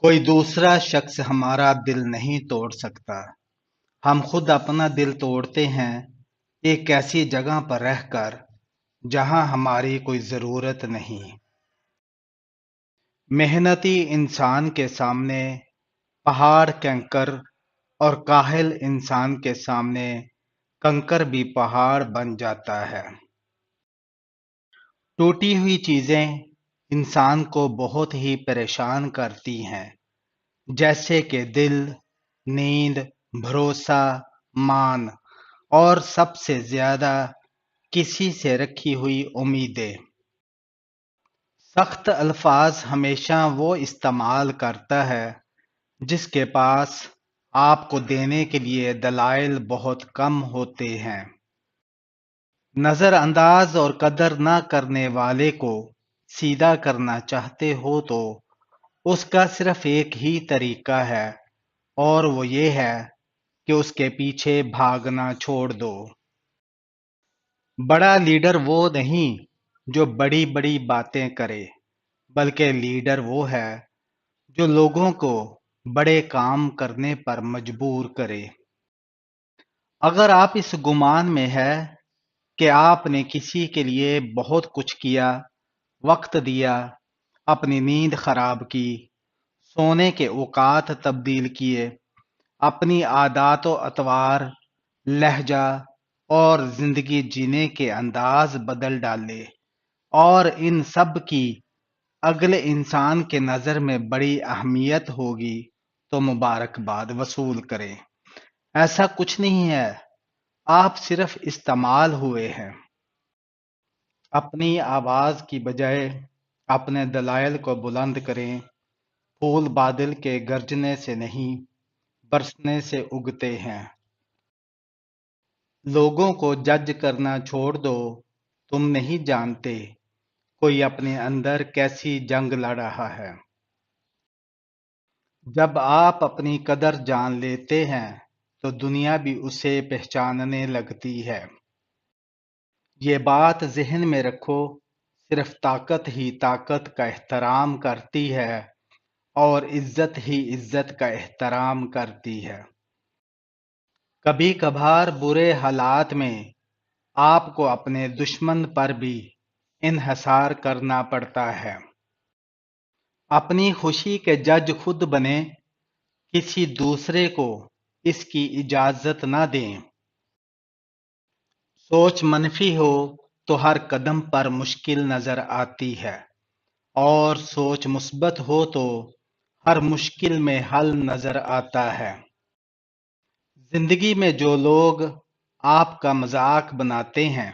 کوئی دوسرا شخص ہمارا دل نہیں توڑ سکتا۔ ہم خود اپنا دل توڑتے ہیں، ایک ایسی جگہ پر رہ کر جہاں ہماری کوئی ضرورت نہیں۔ محنتی انسان کے سامنے پہاڑ کنکر اور کاہل انسان کے سامنے کنکر بھی پہاڑ بن جاتا ہے۔ ٹوٹی ہوئی چیزیں انسان کو بہت ہی پریشان کرتی ہیں، جیسے کہ دل، نیند، بھروسہ، مان اور سب سے زیادہ کسی سے رکھی ہوئی امیدیں۔ سخت الفاظ ہمیشہ وہ استعمال کرتا ہے جس کے پاس آپ کو دینے کے لیے دلائل بہت کم ہوتے ہیں۔ نظر انداز اور قدر نہ کرنے والے کو سیدھا کرنا چاہتے ہو تو اس کا صرف ایک ہی طریقہ ہے، اور وہ یہ ہے کہ اس کے پیچھے بھاگنا چھوڑ دو۔ بڑا لیڈر وہ نہیں جو بڑی بڑی باتیں کرے، بلکہ لیڈر وہ ہے جو لوگوں کو بڑے کام کرنے پر مجبور کرے۔ اگر آپ اس گمان میں ہے کہ آپ نے کسی کے لیے بہت کچھ کیا، وقت دیا، اپنی نیند خراب کی، سونے کے اوقات تبدیل کیے، اپنی عادات و اطوار، لہجہ اور زندگی جینے کے انداز بدل ڈالے، اور ان سب کی اگلے انسان کے نظر میں بڑی اہمیت ہوگی، تو مبارکباد وصول کریں۔ ایسا کچھ نہیں ہے، آپ صرف استعمال ہوئے ہیں۔ اپنی آواز کی بجائے اپنے دلائل کو بلند کریں۔ پھول بادل کے گرجنے سے نہیں، برسنے سے اگتے ہیں۔ لوگوں کو جج کرنا چھوڑ دو، تم نہیں جانتے کوئی اپنے اندر کیسی جنگ لڑ رہا ہے۔ جب آپ اپنی قدر جان لیتے ہیں تو دنیا بھی اسے پہچاننے لگتی ہے۔ یہ بات ذہن میں رکھو، صرف طاقت ہی طاقت کا احترام کرتی ہے، اور عزت ہی عزت کا احترام کرتی ہے۔ کبھی کبھار برے حالات میں آپ کو اپنے دشمن پر بھی انحصار کرنا پڑتا ہے۔ اپنی خوشی کے جج خود بنیں، کسی دوسرے کو اس کی اجازت نہ دیں۔ سوچ منفی ہو تو ہر قدم پر مشکل نظر آتی ہے، اور سوچ مثبت ہو تو ہر مشکل میں حل نظر آتا ہے۔ زندگی میں جو لوگ آپ کا مذاق بناتے ہیں،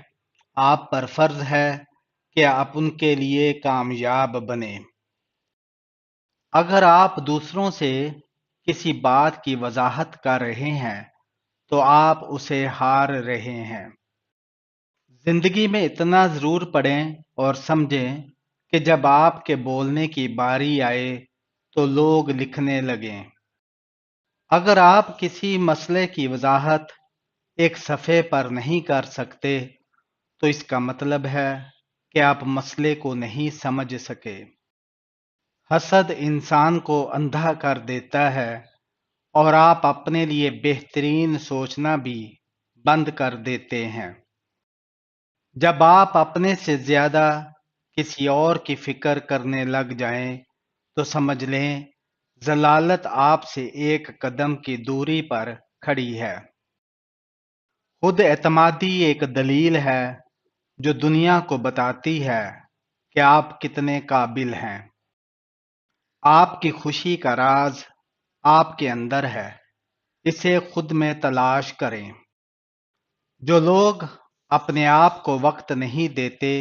آپ پر فرض ہے کہ آپ ان کے لیے کامیاب بنیں۔ اگر آپ دوسروں سے کسی بات کی وضاحت کر رہے ہیں تو آپ اسے ہار رہے ہیں۔ زندگی میں اتنا ضرور پڑھیں اور سمجھیں کہ جب آپ کے بولنے کی باری آئے تو لوگ لکھنے لگیں۔ اگر آپ کسی مسئلے کی وضاحت ایک صفحے پر نہیں کر سکتے تو اس کا مطلب ہے کہ آپ مسئلے کو نہیں سمجھ سکے۔ حسد انسان کو اندھا کر دیتا ہے، اور آپ اپنے لیے بہترین سوچنا بھی بند کر دیتے ہیں۔ جب آپ اپنے سے زیادہ کسی اور کی فکر کرنے لگ جائیں تو سمجھ لیں ضلالت آپ سے ایک قدم کی دوری پر کھڑی ہے۔ خود اعتمادی ایک دلیل ہے جو دنیا کو بتاتی ہے کہ آپ کتنے قابل ہیں۔ آپ کی خوشی کا راز آپ کے اندر ہے، اسے خود میں تلاش کریں۔ جو لوگ اپنے آپ کو وقت نہیں دیتے،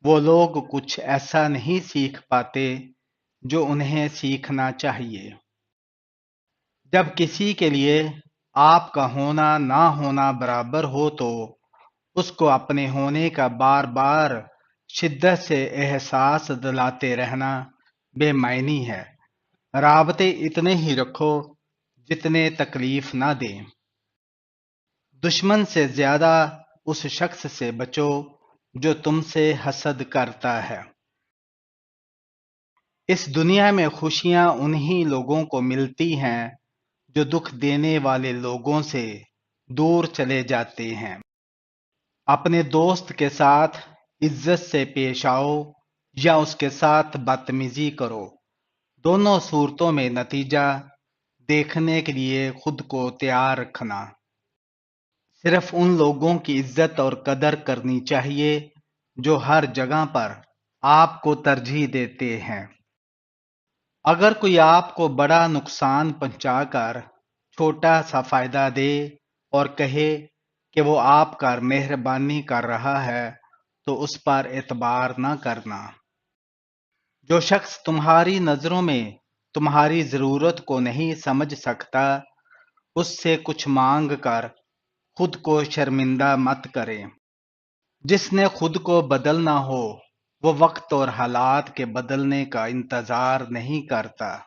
وہ لوگ کچھ ایسا نہیں سیکھ پاتے جو انہیں سیکھنا چاہیے۔ جب کسی کے لیے آپ کا ہونا نہ ہونا برابر ہو تو اس کو اپنے ہونے کا بار بار شدت سے احساس دلاتے رہنا بے معنی ہے۔ رابطے اتنے ہی رکھو جتنے تکلیف نہ دیں۔ دشمن سے زیادہ اس شخص سے بچو جو تم سے حسد کرتا ہے۔ اس دنیا میں خوشیاں انہی لوگوں کو ملتی ہیں جو دکھ دینے والے لوگوں سے دور چلے جاتے ہیں۔ اپنے دوست کے ساتھ عزت سے پیش آؤ یا اس کے ساتھ بدتمیزی کرو، دونوں صورتوں میں نتیجہ دیکھنے کے لیے خود کو تیار رکھنا۔ صرف ان لوگوں کی عزت اور قدر کرنی چاہیے جو ہر جگہ پر آپ کو ترجیح دیتے ہیں۔ اگر کوئی آپ کو بڑا نقصان پہنچا کر چھوٹا سا فائدہ دے اور کہے کہ وہ آپ کا مہربانی کر رہا ہے تو اس پر اعتبار نہ کرنا۔ جو شخص تمہاری نظروں میں تمہاری ضرورت کو نہیں سمجھ سکتا، اس سے کچھ مانگ کر خود کو شرمندہ مت کرے۔ جس نے خود کو بدلنا ہو وہ وقت اور حالات کے بدلنے کا انتظار نہیں کرتا۔